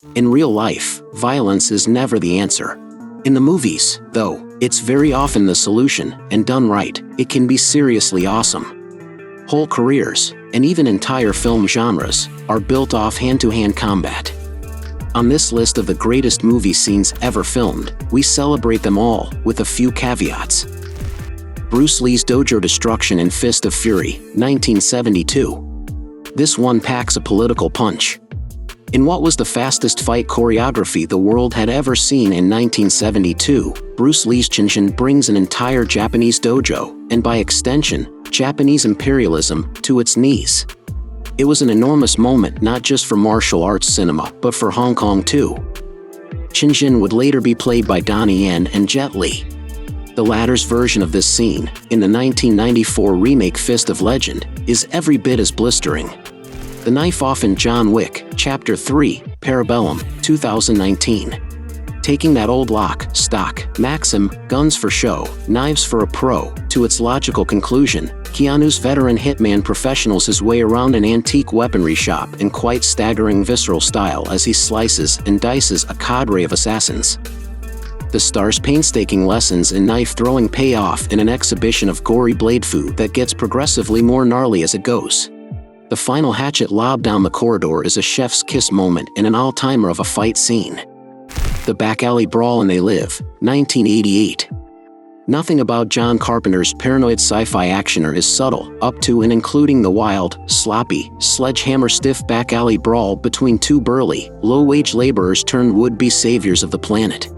In real life, violence is never the answer. In the movies, though, it's very often the solution, and done right, it can be seriously awesome. Whole careers, and even entire film genres, are built off hand-to-hand combat. On this list of the greatest movie scenes ever filmed, we celebrate them all, with a few caveats. Bruce Lee's dojo destruction in Fist of Fury, 1972. This one packs a political punch. In what was the fastest fight choreography the world had ever seen in 1972, Bruce Lee's Shinshin brings an entire Japanese dojo, and by extension, Japanese imperialism, to its knees. It was an enormous moment not just for martial arts cinema, but for Hong Kong too. Shinshin would later be played by Donnie Yen and Jet Li. The latter's version of this scene, in the 1994 remake Fist of Legend, is every bit as blistering. The knife off in John Wick, Chapter 3, Parabellum, 2019. Taking that old lock, stock, maxim, guns for show, knives for a pro, to its logical conclusion, Keanu's veteran hitman professionals his way around an antique weaponry shop in quite staggering visceral style as he slices and dices a cadre of assassins. The star's painstaking lessons in knife throwing pay off in an exhibition of gory blade fu that gets progressively more gnarly as it goes. The final hatchet lob down the corridor is a chef's kiss moment and an all-timer of a fight scene. The back alley brawl in They Live, 1988. Nothing about John Carpenter's paranoid sci-fi actioner is subtle, up to and including the wild, sloppy, sledgehammer-stiff back alley brawl between two burly, low-wage laborers turned would-be saviors of the planet.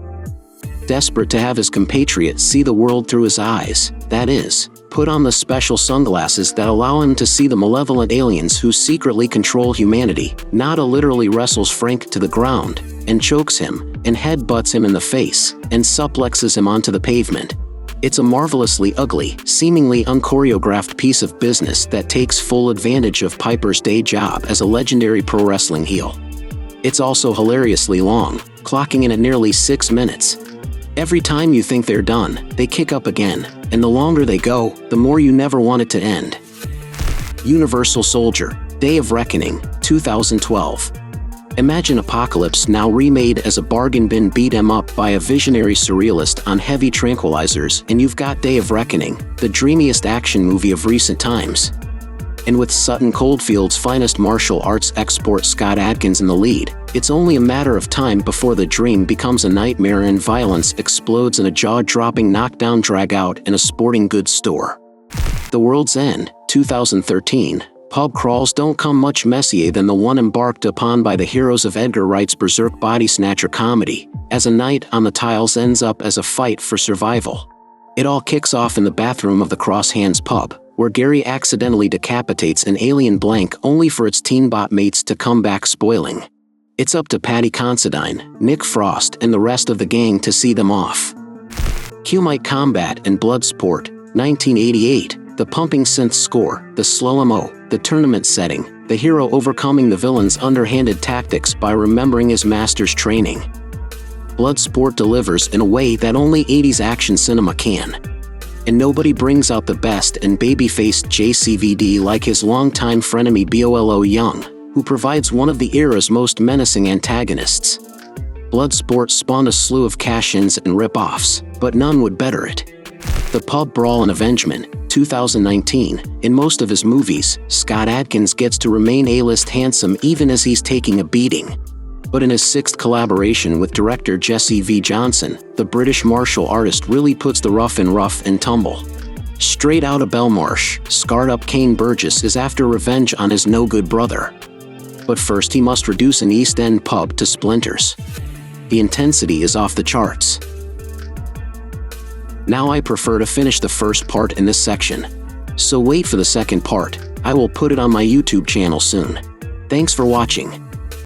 Desperate to have his compatriots see the world through his eyes, that is, put on the special sunglasses that allow him to see the malevolent aliens who secretly control humanity, Nada literally wrestles Frank to the ground, and chokes him, and headbutts him in the face, and suplexes him onto the pavement. It's a marvelously ugly, seemingly unchoreographed piece of business that takes full advantage of Piper's day job as a legendary pro wrestling heel. It's also hilariously long, clocking in at nearly 6 minutes. Every time you think they're done, they kick up again, and the longer they go, the more you never want it to end. Universal Soldier, Day of Reckoning, 2012. Imagine Apocalypse now remade as a bargain bin beat-em-up by a visionary surrealist on heavy tranquilizers, and you've got Day of Reckoning, the dreamiest action movie of recent times. And with Sutton Coldfield's finest martial arts export Scott Adkins in the lead, it's only a matter of time before the dream becomes a nightmare and violence explodes in a jaw-dropping knockdown drag-out in a sporting goods store. The World's End, 2013. Pub crawls don't come much messier than the one embarked upon by the heroes of Edgar Wright's berserk body snatcher comedy, as a night on the tiles ends up as a fight for survival. It all kicks off in the bathroom of the Cross Hands pub, where Gary accidentally decapitates an alien blank only for its teen bot mates to come back spoiling. It's up to Patty Considine, Nick Frost, and the rest of the gang to see them off. Kumite Combat and Bloodsport, 1988. The pumping synth score, the slow-mo, the tournament setting, the hero overcoming the villain's underhanded tactics by remembering his master's training. Bloodsport delivers in a way that only 80s action cinema can. And nobody brings out the best in baby-faced JCVD like his longtime frenemy Bolo Young, who provides one of the era's most menacing antagonists. Bloodsport spawned a slew of cash-ins and rip-offs, but none would better it. The Pub Brawl and Avengement, 2019. In most of his movies, Scott Adkins gets to remain A-list handsome even as he's taking a beating. But in his 6th collaboration with director Jesse V. Johnson, the British martial artist really puts the rough in rough and tumble. Straight out of Belmarsh, scarred-up Kane Burgess is after revenge on his no-good brother. But first he must reduce an East End pub to splinters. The intensity is off the charts. Now I prefer to finish the first part in this section. So wait for the second part, I will put it on my YouTube channel soon. Thanks for watching.